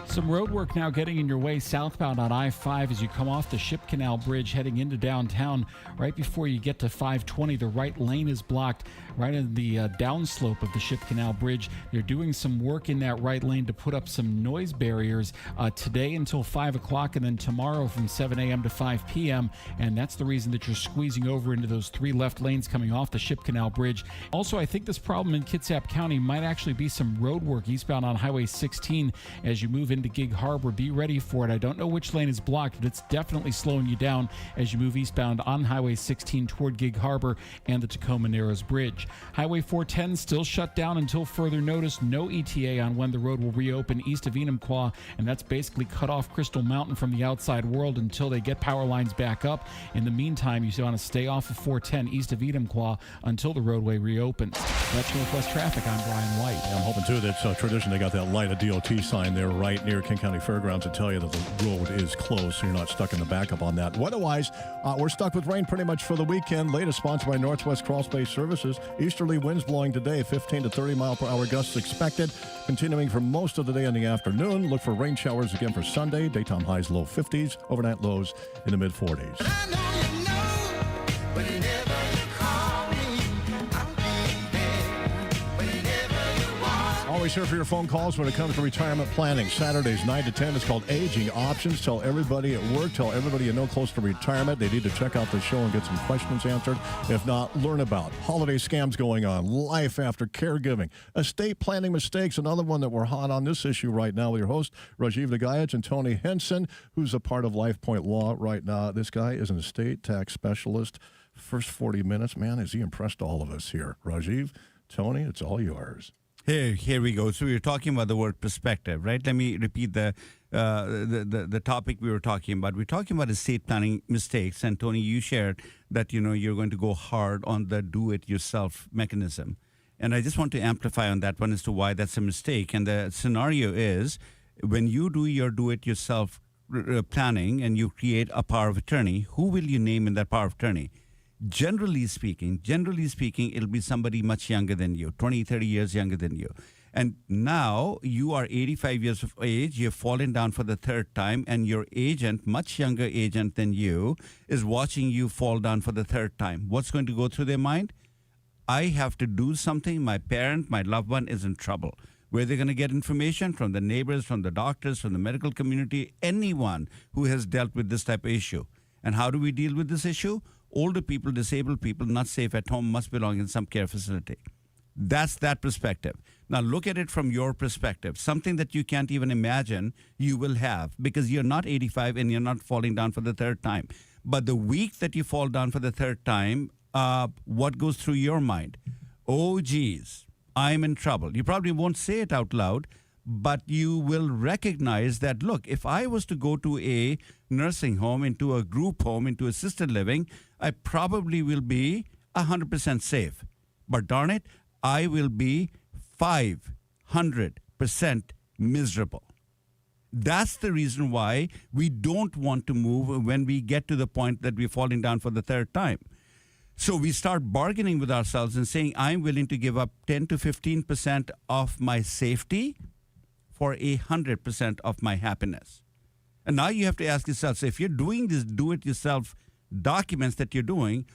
Some road work now getting in your way southbound on I-5 as you come off the Ship Canal Bridge heading into downtown. Right before you get to 520, the right lane is blocked right in the downslope of the Ship Canal Bridge. They're doing some work in that right lane to put up some noise barriers today until 5 o'clock and then tomorrow from 7 a.m. to 5 p.m. And that's the reason that you're squeezing over into those 3 left lanes coming off the Ship Canal Bridge. Also, I think this problem in Kitsap County might actually be some road work eastbound on Highway 16 as you move into Gig Harbor. Be ready for it. I don't know which lane is blocked, but it's definitely slowing you down as you move eastbound on Highway 16 toward Gig Harbor and the Tacoma Narrows Bridge. Highway 410 still shut down until further notice. No ETA on when the road will reopen east of Enumclaw, and that's basically cut off Crystal Mountain from the outside world until they get power lines back up. In the meantime, you want to stay off of 410 east of Enumclaw until the roadway reopens. That's Northwest Traffic. I'm Brian White. I'm hoping, too, that's tradition. They got that light, a DOT sign there right near King County Fairgrounds to tell you that the road is closed, so you're not stuck in the backup on that. Otherwise, we're stuck with rain pretty much for the weekend. Latest sponsored by Northwest Crawl Space Services. Easterly winds blowing today, 15 to 30 mile per hour gusts expected. Continuing for most of the day in the afternoon. Look for rain showers again for Sunday. Daytime highs low 50s, overnight lows in the mid 40s. Always here for your phone calls when it comes to retirement planning. Saturdays 9 to 10 is called Aging Options. Tell everybody at work, tell everybody you know close to retirement. They need to check out the show and get some questions answered. If not, learn about holiday scams going on, life after caregiving, estate planning mistakes, another one that we're hot on this issue right now with your host, Rajiv Nagaich and Tony Henson, who's a part of LifePoint Law right now. This guy is an estate tax specialist. First 40 minutes, man, has he impressed all of us here. Rajiv, Tony, it's all yours. Here we go. So we were talking about the word perspective, right? Let me repeat the topic we were talking about. We're talking about estate planning mistakes, and Tony, you shared that you're going to go hard on the do-it-yourself mechanism, and I just want to amplify on that one as to why that's a mistake. And the scenario is when you do your do-it-yourself planning and you create a power of attorney, who will you name in that power of attorney? Generally speaking, it'll be somebody much younger than you, 20, 30 years younger than you. And now you are 85 years of age, you've fallen down for the third time, and your agent, much younger agent than you, is watching you fall down for the third time. What's going to go through their mind? I have to do something. My parent, my loved one is in trouble. Where they're going to get information? From the neighbors, from the doctors, from the medical community, anyone who has dealt with this type of issue. And how do we deal with this issue? Older people, disabled people, not safe at home, must belong in some care facility. That's that perspective. Now look at it from your perspective. Something that you can't even imagine you will have because you're not 85 and you're not falling down for the third time. But the week that you fall down for the third time, what goes through your mind? Oh, geez, I'm in trouble. You probably won't say it out loud, but you will recognize that, look, if I was to go to a nursing home, into a group home, into assisted living, I probably will be 100% safe. But darn it, I will be 500% miserable. That's the reason why we don't want to move when we get to the point that we're falling down for the third time. So we start bargaining with ourselves and saying, I'm willing to give up 10 to 15% of my safety for 100% of my happiness. And now you have to ask yourself, so if you're doing this do-it-yourself documents that you're doing,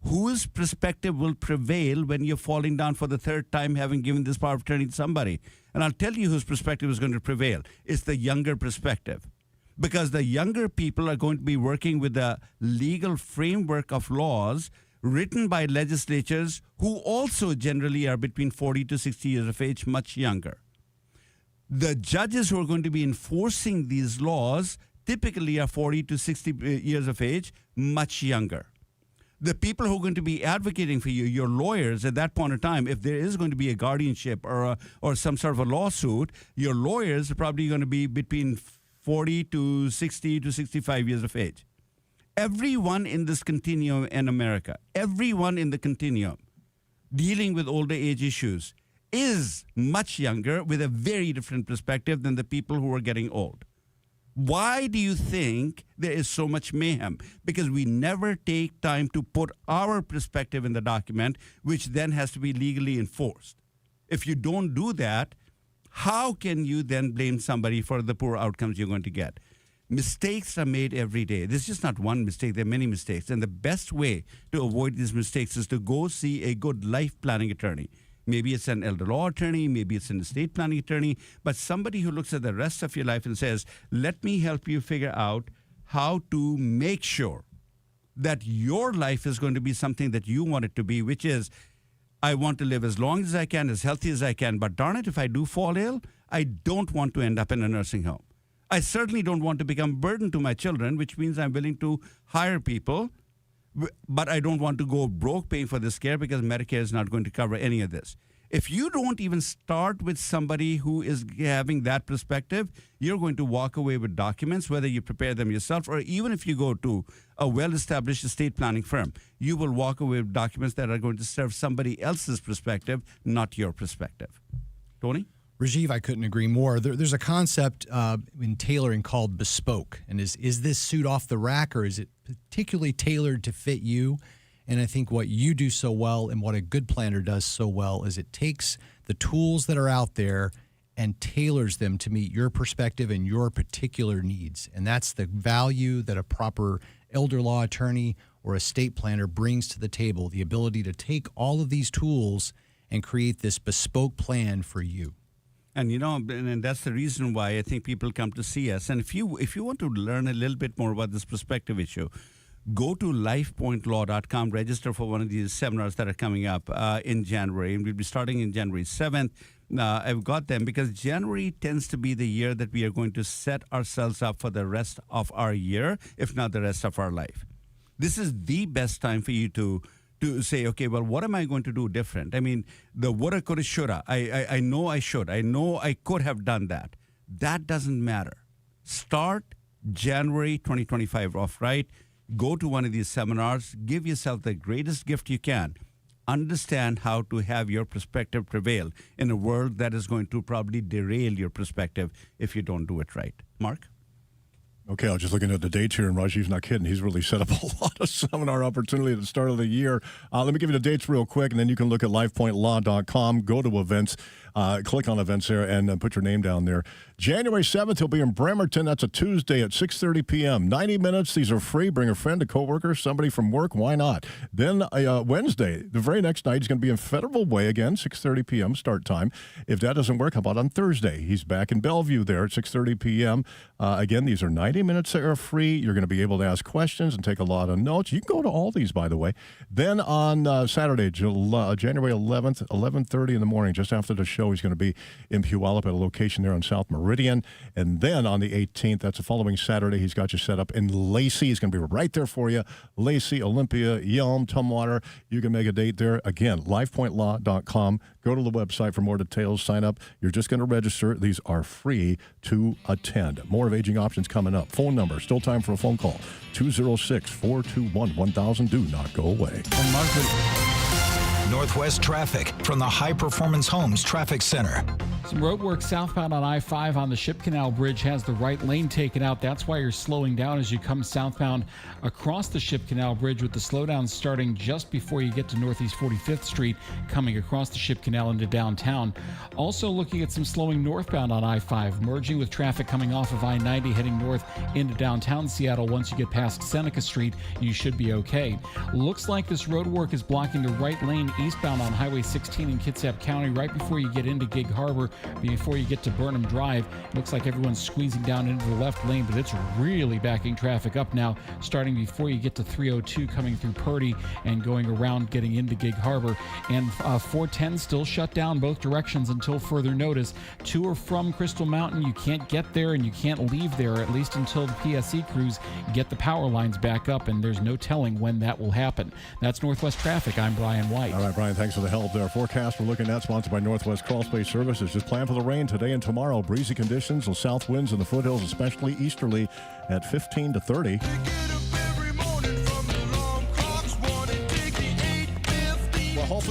whose perspective will prevail when you're falling down for the third time having given this power of attorney to somebody? And I'll tell you whose perspective is going to prevail. It's the younger perspective. Because the younger people are going to be working with a legal framework of laws written by legislatures who also generally are between 40 to 60 years of age, much younger. The judges who are going to be enforcing these laws typically are 40 to 60 years of age, much younger. The people who are going to be advocating for you, your lawyers at that point in time, if there is going to be a guardianship or some sort of a lawsuit, your lawyers are probably going to be between 40 to 60 to 65 years of age. Everyone in this continuum in America, everyone in the continuum dealing with older age issues is much younger with a very different perspective than the people who are getting old. Why do you think there is so much mayhem? Because we never take time to put our perspective in the document, which then has to be legally enforced. If you don't do that, how can you then blame somebody for the poor outcomes you're going to get? Mistakes are made every day. There's just not one mistake. There are many mistakes. And the best way to avoid these mistakes is to go see a good life planning attorney. Maybe it's an elder law attorney, maybe it's an estate planning attorney, but somebody who looks at the rest of your life and says, let me help you figure out how to make sure that your life is going to be something that you want it to be, which is, I want to live as long as I can, as healthy as I can, but darn it, if I do fall ill, I don't want to end up in a nursing home. I certainly don't want to become a burden to my children, which means I'm willing to hire people, but I don't want to go broke paying for this care because Medicare is not going to cover any of this. If you don't even start with somebody who is having that perspective, you're going to walk away with documents, whether you prepare them yourself or even if you go to a well-established estate planning firm, you will walk away with documents that are going to serve somebody else's perspective, not your perspective. Tony? Rajiv, I couldn't agree more. There's a concept in tailoring called bespoke. And is this suit off the rack or is it particularly tailored to fit you? And I think what you do so well and what a good planner does so well is it takes the tools that are out there and tailors them to meet your perspective and your particular needs. And that's the value that a proper elder law attorney or estate planner brings to the table, the ability to take all of these tools and create this bespoke plan for you. And, and that's the reason why I think people come to see us. And if you want to learn a little bit more about this perspective issue, go to lifepointlaw.com, register for one of these seminars that are coming up in January. And we'll be starting in January 7th. I've got them because January tends to be the year that we are going to set ourselves up for the rest of our year, if not the rest of our life. This is the best time for you to say, okay, well, what am I going to do different? I mean, the woulda, coulda, shoulda. I know I should. I know I could have done that. That doesn't matter. Start January 2025 off right. Go to one of these seminars. Give yourself the greatest gift you can. Understand how to have your perspective prevail in a world that is going to probably derail your perspective if you don't do it right. Mark? Okay, I was just looking at the dates here, and Rajiv's not kidding. He's really set up a lot of seminar opportunity at the start of the year. Let me give you the dates real quick, and then you can look at lifepointlaw.com, go to events, click on events there, and put your name down there. January 7th, he'll be in Bremerton. That's a Tuesday at 6:30 p.m. 90 minutes. These are free. Bring a friend, a coworker, somebody from work. Why not? Then Wednesday, the very next night, he's going to be in Federal Way again, 6:30 p.m. start time. If that doesn't work, how about on Thursday? He's back in Bellevue there at 6:30 p.m. Again, these are 90 minutes that are free. You're going to be able to ask questions and take a lot of notes. You can go to all these, by the way. Then on Saturday, January 11th, 11:30 in the morning, just after the show, he's going to be in Puyallup at a location there on South Meridian. And then on the 18th, that's the following Saturday, he's got you set up in Lacey. He's going to be right there for you. Lacey, Olympia, Yelm, Tumwater. You can make a date there. Again, lifepointlaw.com. Go to the website for more details. Sign up. You're just going to register. These are free to attend. More of Aging Options coming up. Phone number, still time for a phone call. 206-421-1000. Do not go away. Northwest traffic from the High Performance Homes Traffic Center. Some road work southbound on I-5 on the Ship Canal Bridge has the right lane taken out. That's why you're slowing down as you come southbound across the Ship Canal Bridge, with the slowdown starting just before you get to Northeast 45th Street, coming across the Ship Canal into downtown. Also looking at some slowing northbound on I-5, merging with traffic coming off of I-90 heading north into downtown Seattle. Once you get past Seneca Street, you should be okay. Looks like this road work is blocking the right lane eastbound on Highway 16 in Kitsap County right before you get into Gig Harbor, before you get to Burnham Drive. Looks like everyone's squeezing down into the left lane, but it's really backing traffic up now, starting before you get to 302 coming through Purdy and going around getting into Gig Harbor. And 410 still shut down both directions until further notice. To or from Crystal Mountain, you can't get there and you can't leave there, at least until the PSE crews get the power lines back up, and there's no telling when that will happen. That's Northwest Traffic. I'm Brian White. All right, Brian, thanks for the help there. Forecast we're looking at, sponsored by Northwest Crawl Space Services. Just plan for the rain today and tomorrow. Breezy conditions, the south winds in the foothills, especially easterly, at 15 to 30.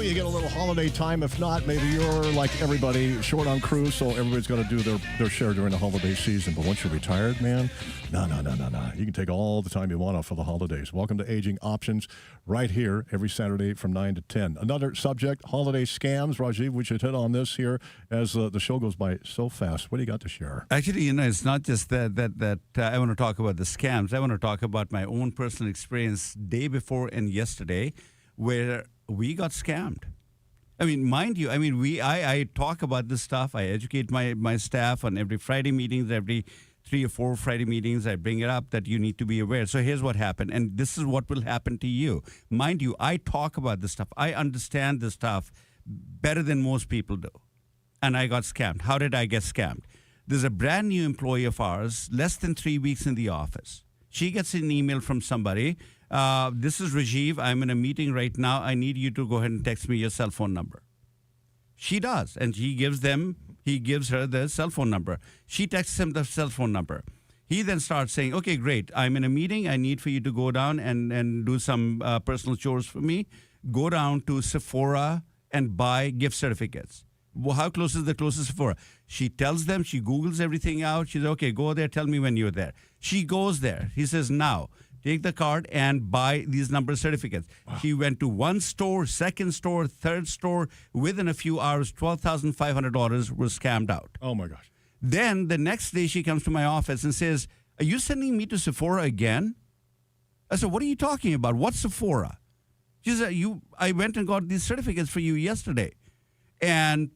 Hopefully you get a little holiday time. If not, maybe you're like everybody, short on crew, so everybody's got to do their share during the holiday season. But once you're retired, man, no. You can take all the time you want off for the holidays. Welcome to Aging Options right here every Saturday from 9 to 10. Another subject, holiday scams. Rajiv, we should hit on this here as the show goes by so fast. What do you got to share? Actually, it's not just that I want to talk about the scams. I want to talk about my own personal experience day before and yesterday where we got scammed. I mean, mind you, I talk about this stuff. I educate my staff on every Friday meetings, every 3 or 4 Friday meetings. I bring it up that you need to be aware. So here's what happened, and this is what will happen to you. Mind you, I talk about this stuff. I understand this stuff better than most people do. And I got scammed. How did I get scammed? There's a brand new employee of ours, less than 3 weeks in the office. She gets an email from somebody. This is Rajiv. I'm in a meeting right now. I need you to go ahead and text me your cell phone number. She does, and he gives her the cell phone number. She texts him the cell phone number. He then starts saying, okay, great. I'm in a meeting. I need for you to go down and do some personal chores for me. Go down to Sephora and buy gift certificates. Well, how close is the closest Sephora? She tells them, she Googles everything out. She says, okay, go there. Tell me when you're there. She goes there. He says, now, take the card and buy these number certificates. Wow. She went to one store, second store, third store. Within a few hours, $12,500 was scammed out. Oh, my gosh. Then the next day she comes to my office and says, are you sending me to Sephora again? I said, what are you talking about? What's Sephora? She said, I went and got these certificates for you yesterday. And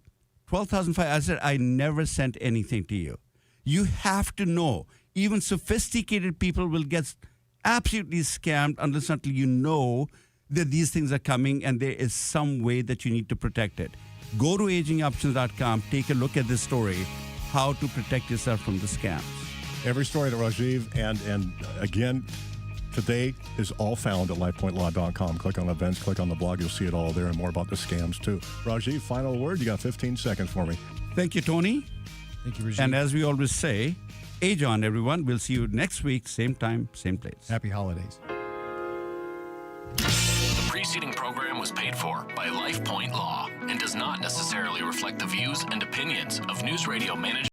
$12,500. I said, I never sent anything to you. You have to know, even sophisticated people will get absolutely scammed unless until you know that these things are coming and there is some way that you need to protect it. Go to AgingOptions.com, take a look at this story, how to protect yourself from the scams. Every story to Rajiv, and again, today is all found at LifePointLaw.com. Click on events, click on the blog, you'll see it all there and more about the scams too. Rajiv, final word, you got 15 seconds for me. Thank you, Tony. Thank you, Rajiv. And as we always say, age on, everyone. We'll see you next week, same time, same place. Happy holidays. The preceding program was paid for by LifePoint Law and does not necessarily reflect the views and opinions of News Radio Management.